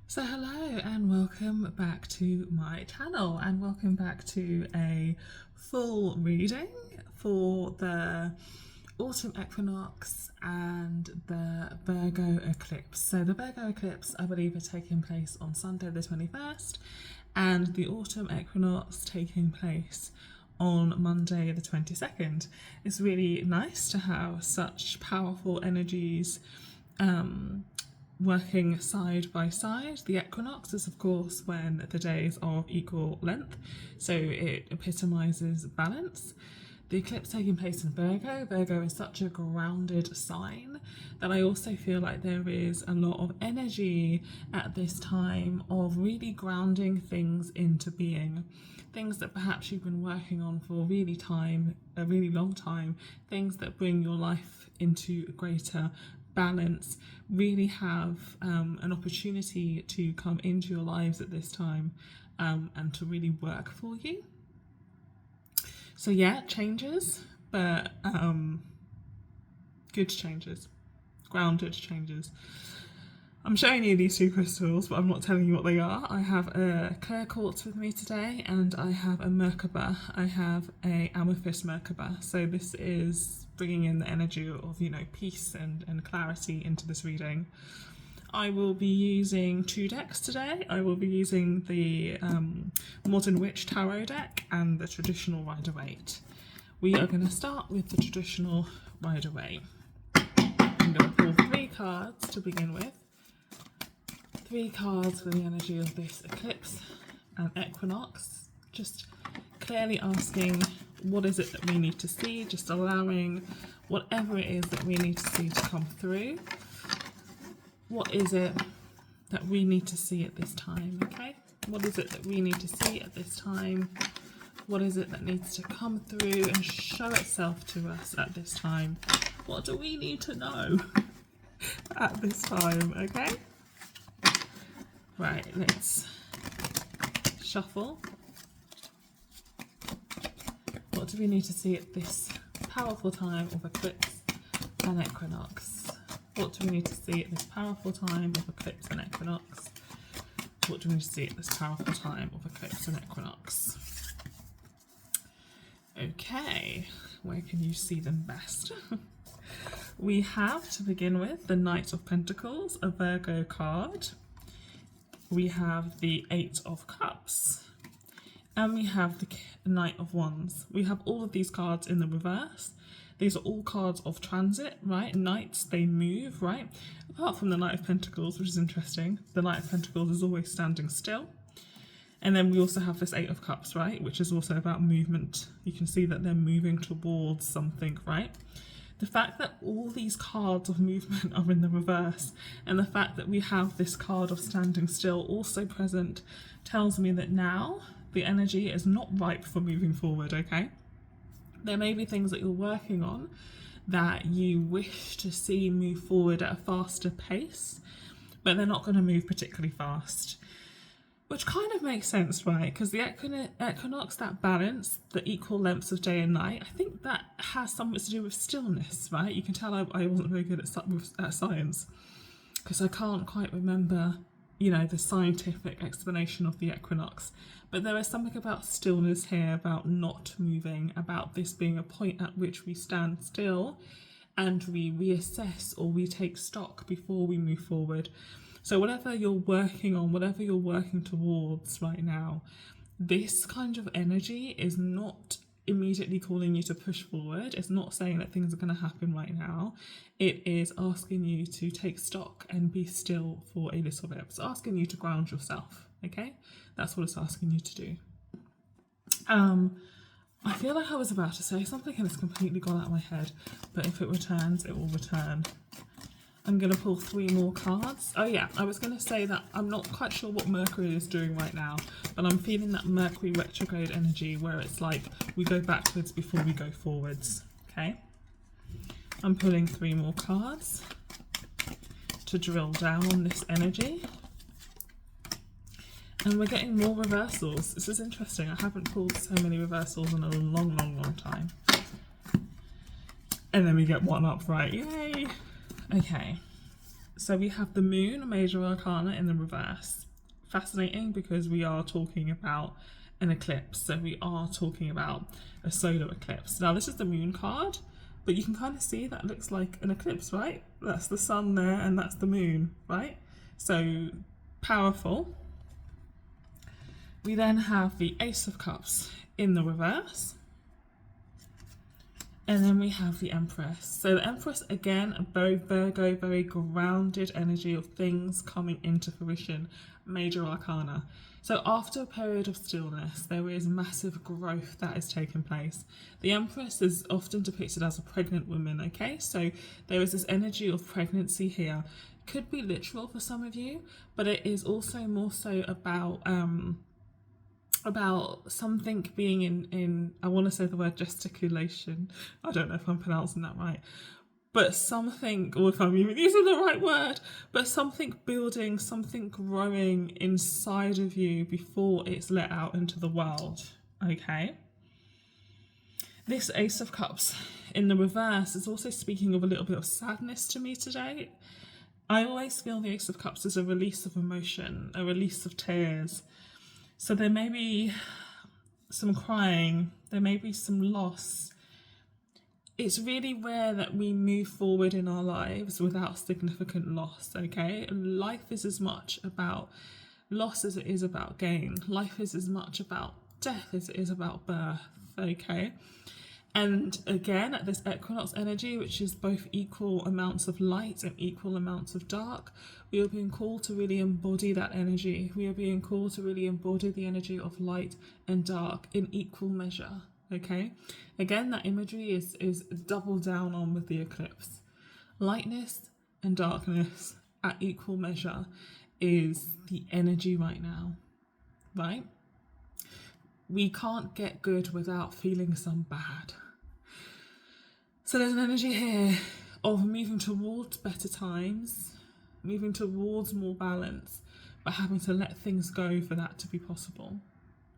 So hello and welcome back to my channel, and welcome back to a full reading for the autumn equinox and the Virgo eclipse. So the Virgo eclipse, I believe, is taking place on Sunday the 21st, and the autumn equinox taking place on Monday the 22nd. It's really nice to have such powerful energies working side by side. The equinox is, of course, when the days are of equal length, so it epitomizes balance. The eclipse taking place in Virgo. Virgo is such a grounded sign that I also feel like there is a lot of energy at this time of really grounding things into being. Things that perhaps you've been working on for a really long time, things that bring your life into greater balance, really have an opportunity to come into your lives at this time and to really work for you. So yeah, changes, but good changes, grounded changes. I'm showing you these two crystals, but I'm not telling you what they are. I have a clear quartz with me today, and I have a Merkaba. I have a amethyst Merkaba. So this is bringing in the energy of, peace and clarity into this reading. I will be using two decks today. I will be using the Modern Witch Tarot deck and the traditional Rider-Waite. We are going to start with the traditional Rider-Waite. I'm going to pull 3 cards to begin with. 3 cards for the energy of this eclipse and equinox, just clearly asking what is it that we need to see, just allowing whatever it is that we need to see to come through. What is it that we need to see at this time, okay? What is it that we need to see at this time? What is it that needs to come through and show itself to us at this time? What do we need to know at this time, okay? Right, let's shuffle. What do we need to see at this powerful time of eclipse and equinox? What do we need to see at this powerful time of eclipse and equinox? What do we need to see at this powerful time of eclipse and equinox? Okay, where can you see them best? We have, to begin with, the Knight of Pentacles, a Virgo card. We have the 8 of Cups, and we have the Knight of Wands. We have all of these cards in the reverse. These are all cards of transit, right? Knights, they move, right? Apart from the Knight of Pentacles, which is interesting. The Knight of Pentacles is always standing still. And then we also have this 8 of Cups, right? Which is also about movement. You can see that they're moving towards something, right? The fact that all these cards of movement are in the reverse, and the fact that we have this card of standing still also present, tells me that now the energy is not ripe for moving forward, okay? There may be things that you're working on that you wish to see move forward at a faster pace, but they're not going to move particularly fast. Which kind of makes sense, right? Because the equinox, that balance, the equal lengths of day and night, I think that has something to do with stillness, right? You can tell I wasn't very good at science, because I can't quite remember, the scientific explanation of the equinox. But there is something about stillness here, about not moving, about this being a point at which we stand still and we reassess or we take stock before we move forward. So whatever you're working on, whatever you're working towards right now, this kind of energy is not immediately calling you to push forward. It's not saying that things are going to happen right now. It is asking you to take stock and be still for a little bit. It's asking you to ground yourself, okay? That's what it's asking you to do. I feel like I was about to say something and it's completely gone out of my head, but if it returns, it will return. I'm going to pull 3 more cards. Oh yeah, I was going to say that I'm not quite sure what Mercury is doing right now, but I'm feeling that Mercury retrograde energy where it's like we go backwards before we go forwards, okay? I'm pulling 3 more cards to drill down on this energy. And we're getting more reversals. This is interesting. I haven't pulled so many reversals in a long time. And then we get one upright. Yay! Okay. So we have the Moon, Major Arcana, in the reverse. Fascinating, because we are talking about an eclipse. So we are talking about a solar eclipse. Now this is the Moon card, but you can kind of see that looks like an eclipse, right? That's the sun there and that's the moon, right? So powerful. We then have the Ace of Cups in the reverse. And then we have the Empress. So the Empress, again, a very Virgo, very grounded energy of things coming into fruition, Major Arcana. So after a period of stillness, there is massive growth that is taking place. The Empress is often depicted as a pregnant woman, okay? So there is this energy of pregnancy here. Could be literal for some of you, but it is also more so about something being in I want to say the word gesticulation. I don't know if I'm pronouncing that right. But something, or if I'm even using the right word, but something building, something growing inside of you before it's let out into the world, okay? This Ace of Cups in the reverse is also speaking of a little bit of sadness to me today. I always feel the Ace of Cups as a release of emotion, a release of tears. So there may be some crying, there may be some loss. It's really rare that we move forward in our lives without significant loss, okay? Life is as much about loss as it is about gain. Life is as much about death as it is about birth, okay? And again, at this equinox energy, which is both equal amounts of light and equal amounts of dark, we are being called to really embody that energy. We are being called to really embody the energy of light and dark in equal measure, okay? Again, that imagery is doubled down on with the eclipse. Lightness and darkness at equal measure is the energy right now, right? We can't get good without feeling some bad. So there's an energy here of moving towards better times, moving towards more balance, but having to let things go for that to be possible,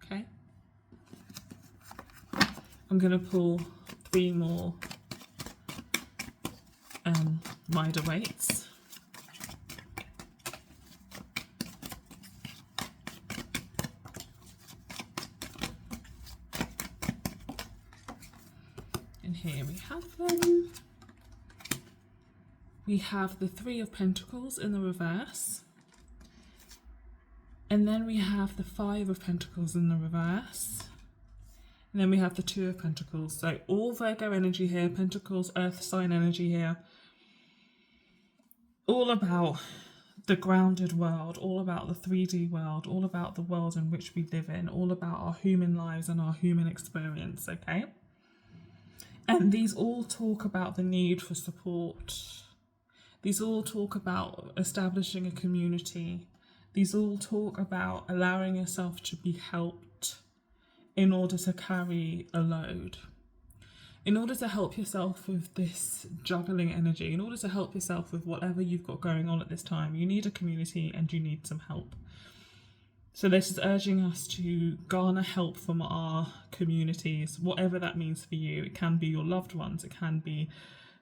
okay? I'm going to pull 3 more Rider Waits. And here we have them. We have the 3 of Pentacles in the reverse. And then we have the 5 of Pentacles in the reverse. And then we have the 2 of Pentacles. So all Virgo energy here, Pentacles, Earth sign energy here. All about the grounded world, all about the 3D world, all about the world in which we live in, all about our human lives and our human experience, okay? And these all talk about the need for support. These all talk about establishing a community. These all talk about allowing yourself to be helped in order to carry a load. In order to help yourself with this juggling energy, in order to help yourself with whatever you've got going on at this time, you need a community and you need some help. So this is urging us to garner help from our communities, whatever that means for you. It can be your loved ones, it can be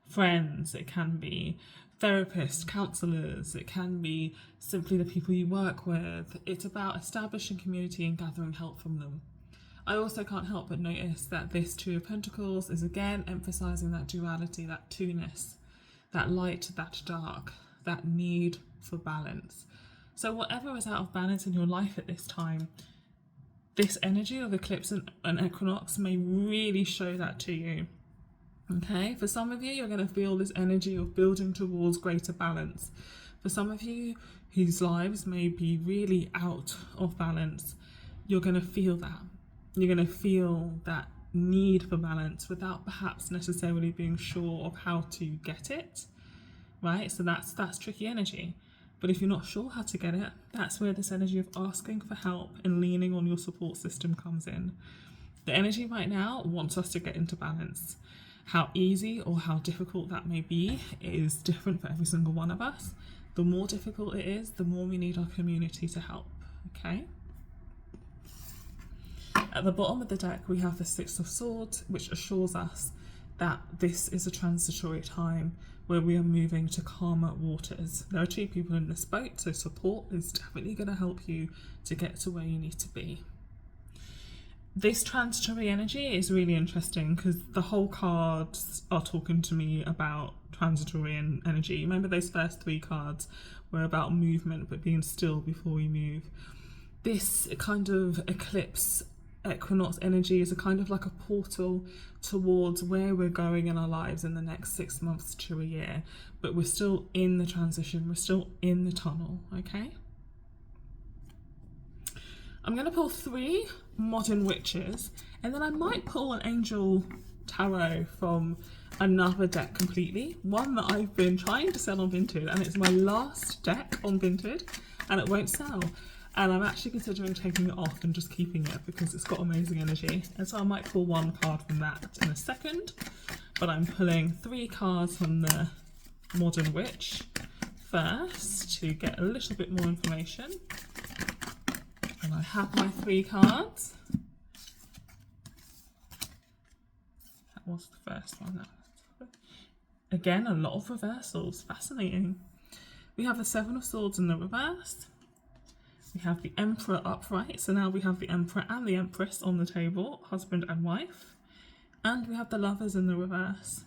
friends, it can be therapists, counsellors, it can be simply the people you work with. It's about establishing community and gathering help from them. I also can't help but notice that this 2 of Pentacles is again emphasising that duality, that two-ness, that light, that dark, that need for balance. So whatever is out of balance in your life at this time, this energy of eclipse and equinox may really show that to you. Okay, for some of you, you're going to feel this energy of building towards greater balance. For some of you whose lives may be really out of balance, you're going to feel that. You're going to feel that need for balance without perhaps necessarily being sure of how to get it, right? So that's tricky energy. But if you're not sure how to get it, that's where this energy of asking for help and leaning on your support system comes in. The energy right now wants us to get into balance. How easy or how difficult that may be is different for every single one of us. The more difficult it is, the more we need our community to help, okay? At the bottom of the deck, we have the 6 of Swords, which assures us that this is a transitory time where we are moving to calmer waters. There are two people in this boat, so support is definitely going to help you to get to where you need to be. This transitory energy is really interesting because the whole cards are talking to me about transitory energy. Remember those first 3 cards were about movement, but being still before we move. This kind of eclipse, equinox energy is a kind of like a portal towards where we're going in our lives in the next 6 months to a year, but we're still in the transition, we're still in the tunnel, okay? I'm going to pull 3 modern witches, and then I might pull an angel tarot from another deck completely, one that I've been trying to sell on Vinted, and it's my last deck on Vinted, and it won't sell. And I'm actually considering taking it off and just keeping it because it's got amazing energy. And so I might pull 1 card from that in a second, but I'm pulling 3 cards from the Modern Witch first to get a little bit more information. And I have my 3 cards. That was the first one. Again, a lot of reversals. Fascinating. We have the 7 of Swords in the reverse. We have the Emperor upright, so now we have the Emperor and the Empress on the table, husband and wife. And we have the Lovers in the reverse.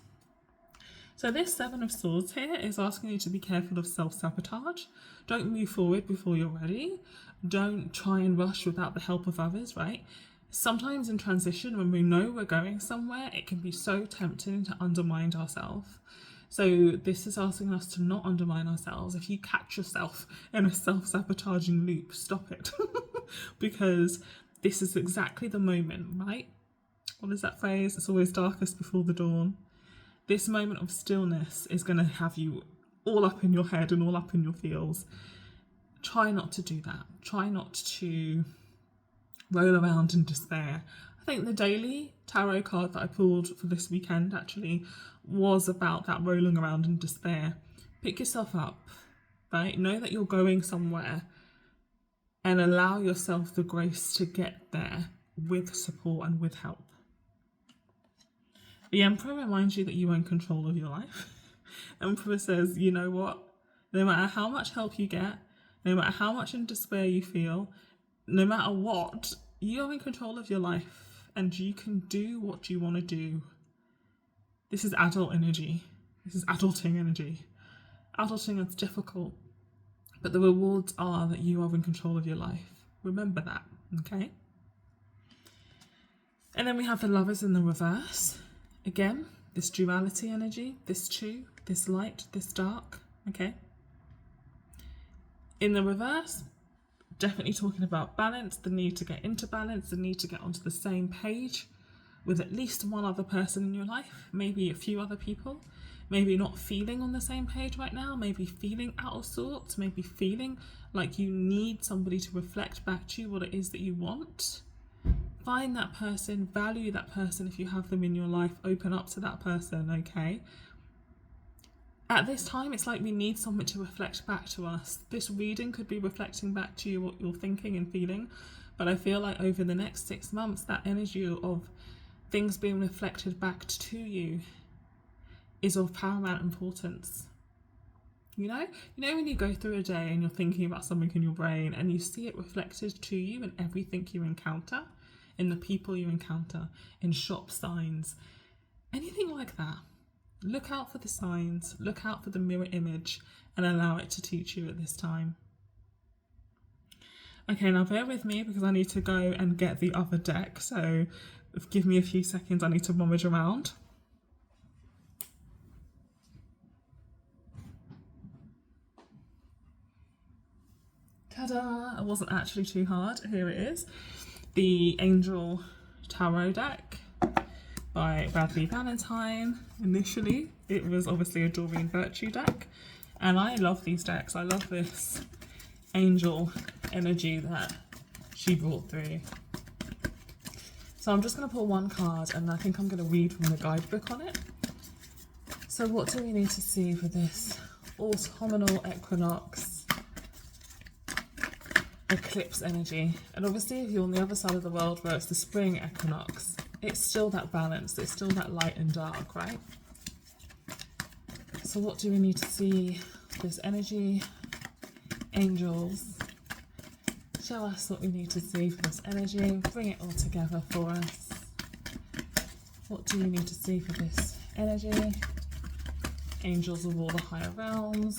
So this 7 of Swords here is asking you to be careful of self-sabotage. Don't move forward before you're ready. Don't try and rush without the help of others, right? Sometimes in transition, when we know we're going somewhere, it can be so tempting to undermine ourselves. So this is asking us to not undermine ourselves. If you catch yourself in a self-sabotaging loop, stop it. Because this is exactly the moment, right? What is that phrase? It's always darkest before the dawn. This moment of stillness is going to have you all up in your head and all up in your feels. Try not to do that. Try not to roll around in despair. I think the daily tarot card that I pulled for this weekend actually was about that rolling around in despair. Pick yourself up, right? Know that you're going somewhere and allow yourself the grace to get there with support and with help. The Emperor reminds you that you are in control of your life. Emperor says, you know what? No matter how much help you get, no matter how much in despair you feel, no matter what, you are in control of your life and you can do what you want to do. This is adult energy. This is adulting energy. Adulting is difficult, but the rewards are that you are in control of your life. Remember that, okay? And then we have the Lovers in the reverse. Again, this duality energy, this two, this light, this dark, okay? In the reverse, definitely talking about balance, the need to get into balance, the need to get onto the same page with at least one other person in your life, maybe a few other people, maybe not feeling on the same page right now, maybe feeling out of sorts, maybe feeling like you need somebody to reflect back to you what it is that you want. Find that person, value that person if you have them in your life, open up to that person, okay? At this time, it's like we need something to reflect back to us. This reading could be reflecting back to you what you're thinking and feeling, but I feel like over the next 6 months, that energy of things being reflected back to you is of paramount importance. You know when you go through a day and you're thinking about something in your brain and you see it reflected to you in everything you encounter, in the people you encounter, in shop signs, anything like that. Look out for the signs, look out for the mirror image and allow it to teach you at this time. Okay, now bear with me because I need to go and get the other deck, so give me a few seconds, I need to rummage around. Ta-da! It wasn't actually too hard. Here it is. The Angel Tarot deck by Bradley Valentine. Initially, it was obviously a Doreen Virtue deck. And I love these decks. I love this angel energy that she brought through. So I'm just going to pull one card and I think I'm going to read from the guidebook on it. So what do we need to see for this autumnal equinox eclipse energy? And obviously if you're on the other side of the world where it's the spring equinox, it's still that balance, it's still that light and dark, right? So what do we need to see? This energy, angels, show us what we need to see for this energy, bring it all together for us. What do we need to see for this energy? Angels of all the higher realms.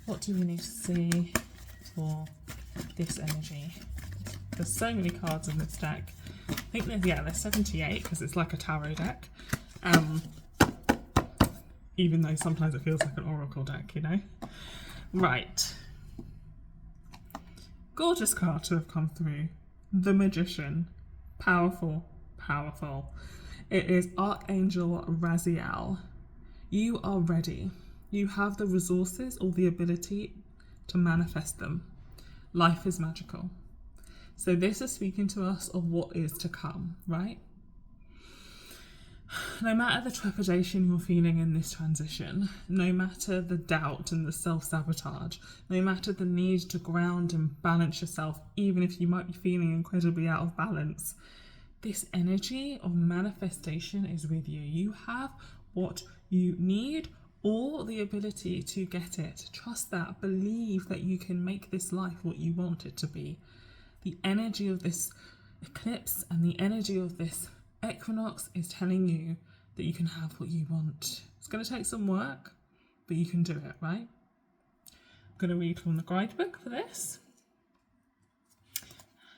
What do we need to see for this energy? There's so many cards in this deck. I think there's 78 because it's like a tarot deck. Even though sometimes it feels like an oracle deck, you know? Right. Gorgeous card to have come through. The Magician. Powerful, powerful. It is Archangel Raziel. You are ready. You have the resources or the ability to manifest them. Life is magical. So this is speaking to us of what is to come, right? No matter the trepidation you're feeling in this transition, no matter the doubt and the self-sabotage, no matter the need to ground and balance yourself, even if you might be feeling incredibly out of balance, this energy of manifestation is with you. You have what you need or the ability to get it. Trust that. Believe that you can make this life what you want it to be. The energy of this eclipse and the energy of this equinox is telling you that you can have what you want. It's going to take some work, but you can do it, right? I'm going to read from the guidebook for this.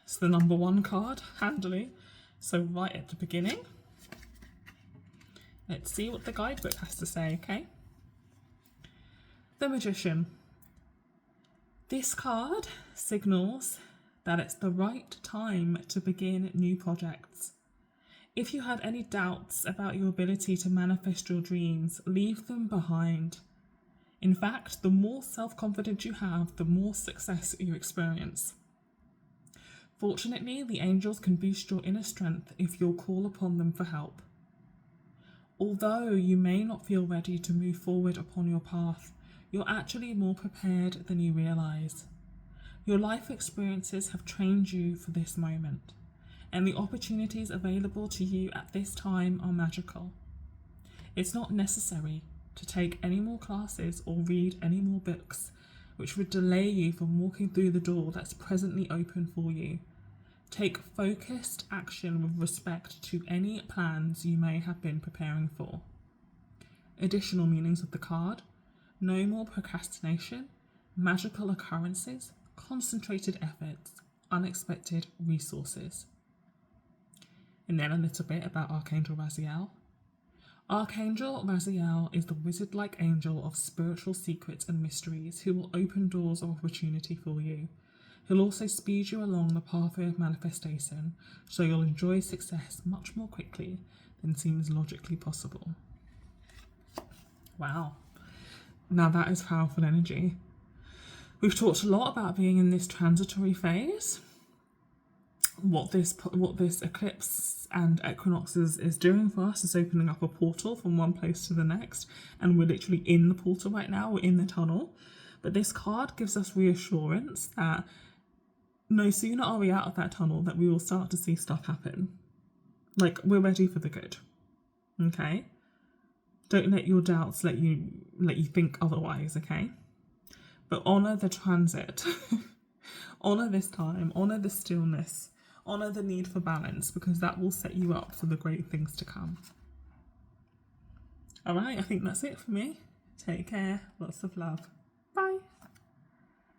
It's the number 1 card, handily. So right at the beginning, let's see what the guidebook has to say, okay? The Magician. This card signals that it's the right time to begin new projects. If you had any doubts about your ability to manifest your dreams, leave them behind. In fact, the more self-confidence you have, the more success you experience. Fortunately, the angels can boost your inner strength if you'll call upon them for help. Although you may not feel ready to move forward upon your path, you're actually more prepared than you realise. Your life experiences have trained you for this moment, and the opportunities available to you at this time are magical. It's not necessary to take any more classes or read any more books, which would delay you from walking through the door that's presently open for you. Take focused action with respect to any plans you may have been preparing for. Additional meanings of the card: no more procrastination, magical occurrences, concentrated efforts, unexpected resources. And then a little bit about Archangel Raziel. Archangel Raziel is the wizard-like angel of spiritual secrets and mysteries who will open doors of opportunity for you. He'll also speed you along the pathway of manifestation, so you'll enjoy success much more quickly than seems logically possible. Wow. Now that is powerful energy. We've talked a lot about being in this transitory phase. What this eclipse and equinox is doing for us is opening up a portal from one place to the next, and we're literally in the portal right now, we're in the tunnel. But this card gives us reassurance that no sooner are we out of that tunnel that we will start to see stuff happen. Like, we're ready for the good. Okay? Don't let your doubts let you think otherwise, okay? But honour the transit. Honour this time, honour the stillness, honour the need for balance, because that will set you up for the great things to come. All right, I think that's it for me. Take care. Lots of love.